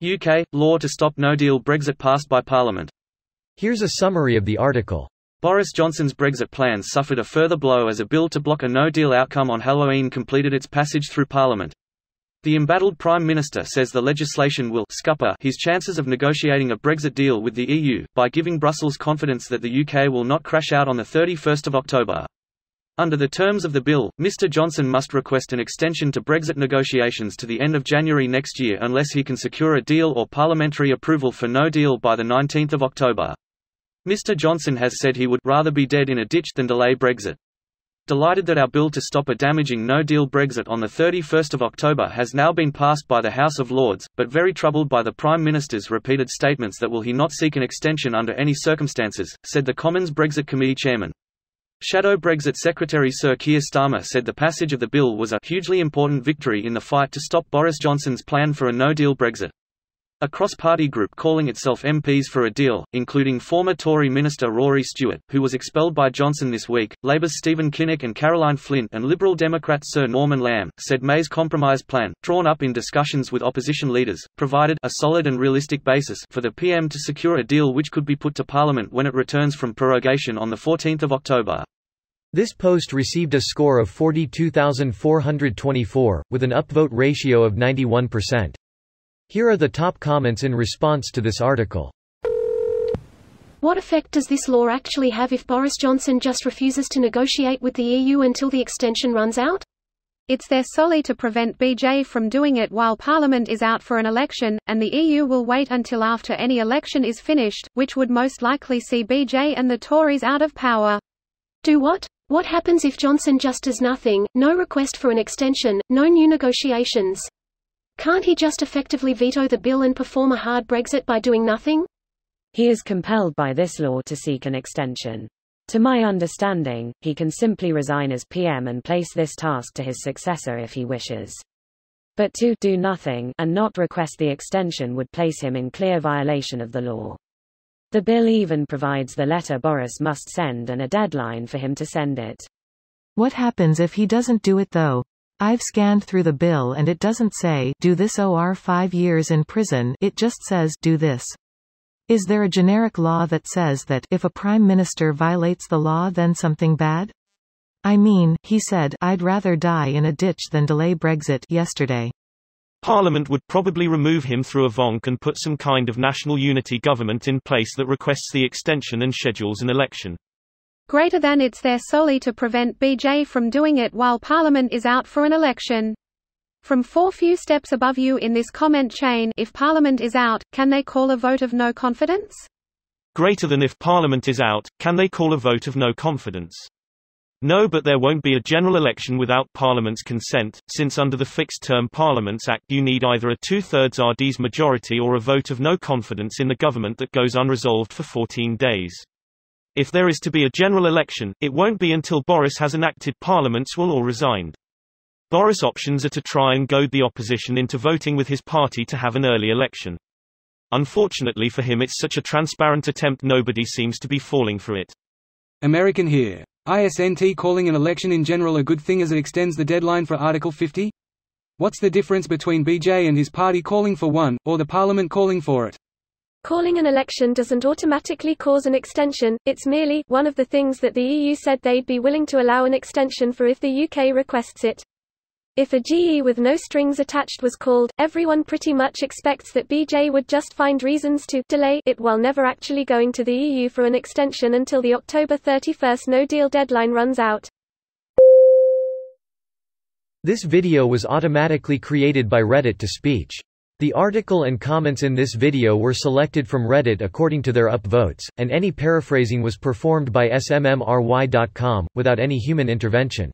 UK – Law to stop no-deal Brexit passed by Parliament. Here's a summary of the article. Boris Johnson's Brexit plans suffered a further blow as a bill to block a no-deal outcome on Halloween completed its passage through Parliament. The embattled Prime Minister says the legislation will scupper his chances of negotiating a Brexit deal with the EU, by giving Brussels confidence that the UK will not crash out on 31 October. Under the terms of the bill, Mr Johnson must request an extension to Brexit negotiations to the end of January next year unless he can secure a deal or parliamentary approval for no deal by 19 October. Mr Johnson has said he would rather be dead in a ditch than delay Brexit. Delighted that our bill to stop a damaging no-deal Brexit on 31 October has now been passed by the House of Lords, but very troubled by the Prime Minister's repeated statements that will he not seek an extension under any circumstances, said the Commons Brexit Committee chairman. Shadow Brexit Secretary Sir Keir Starmer said the passage of the bill was a hugely important victory in the fight to stop Boris Johnson's plan for a no-deal Brexit. A cross-party group calling itself MPs for a Deal, including former Tory Minister Rory Stewart, who was expelled by Johnson this week, Labour's Stephen Kinnock and Caroline Flint and Liberal Democrat Sir Norman Lamb, said May's compromise plan, drawn up in discussions with opposition leaders, provided a solid and realistic basis for the PM to secure a deal which could be put to Parliament when it returns from prorogation on 14 October. This post received a score of 42,424, with an upvote ratio of 91%. Here are the top comments in response to this article. What effect does this law actually have if Boris Johnson just refuses to negotiate with the EU until the extension runs out? It's there solely to prevent BJ from doing it while Parliament is out for an election, and the EU will wait until after any election is finished, which would most likely see BJ and the Tories out of power. Do what? What happens if Johnson just does nothing, no request for an extension, no new negotiations? Can't he just effectively veto the bill and perform a hard Brexit by doing nothing? He is compelled by this law to seek an extension. To my understanding, he can simply resign as PM and place this task to his successor if he wishes. But to do nothing and not request the extension would place him in clear violation of the law. The bill even provides the letter Boris must send and a deadline for him to send it. What happens if he doesn't do it though? I've scanned through the bill and it doesn't say, do this or 5 years in prison, it just says, do this. Is there a generic law that says that, if a prime minister violates the law then something bad? I mean, he said, I'd rather die in a ditch than delay Brexit yesterday. Parliament would probably remove him through a vonk and put some kind of national unity government in place that requests the extension and schedules an election. Greater than it's there solely to prevent BJ from doing it while Parliament is out for an election. From 4 few steps above you in this comment chain, if Parliament is out, can they call a vote of no confidence? Greater than if Parliament is out, can they call a vote of no confidence? No, but there won't be a general election without Parliament's consent, since under the Fixed-Term Parliaments Act you need either a 2/3 RD's majority or a vote of no confidence in the government that goes unresolved for 14 days. If there is to be a general election, it won't be until Boris has enacted Parliament's will or resigned. Boris' options are to try and goad the opposition into voting with his party to have an early election. Unfortunately for him it's such a transparent attempt nobody seems to be falling for it. American here. Isn't calling an election in general a good thing as it extends the deadline for Article 50? What's the difference between BJ and his party calling for one, or the Parliament calling for it? Calling an election doesn't automatically cause an extension, it's merely one of the things that the EU said they'd be willing to allow an extension for if the UK requests it. If a GE with no strings attached was called, everyone pretty much expects that BJ would just find reasons to delay it while never actually going to the EU for an extension until the October 31 no-deal deadline runs out. This video was automatically created by Reddit to speech. The article and comments in this video were selected from Reddit according to their upvotes, and any paraphrasing was performed by smmry.com, without any human intervention.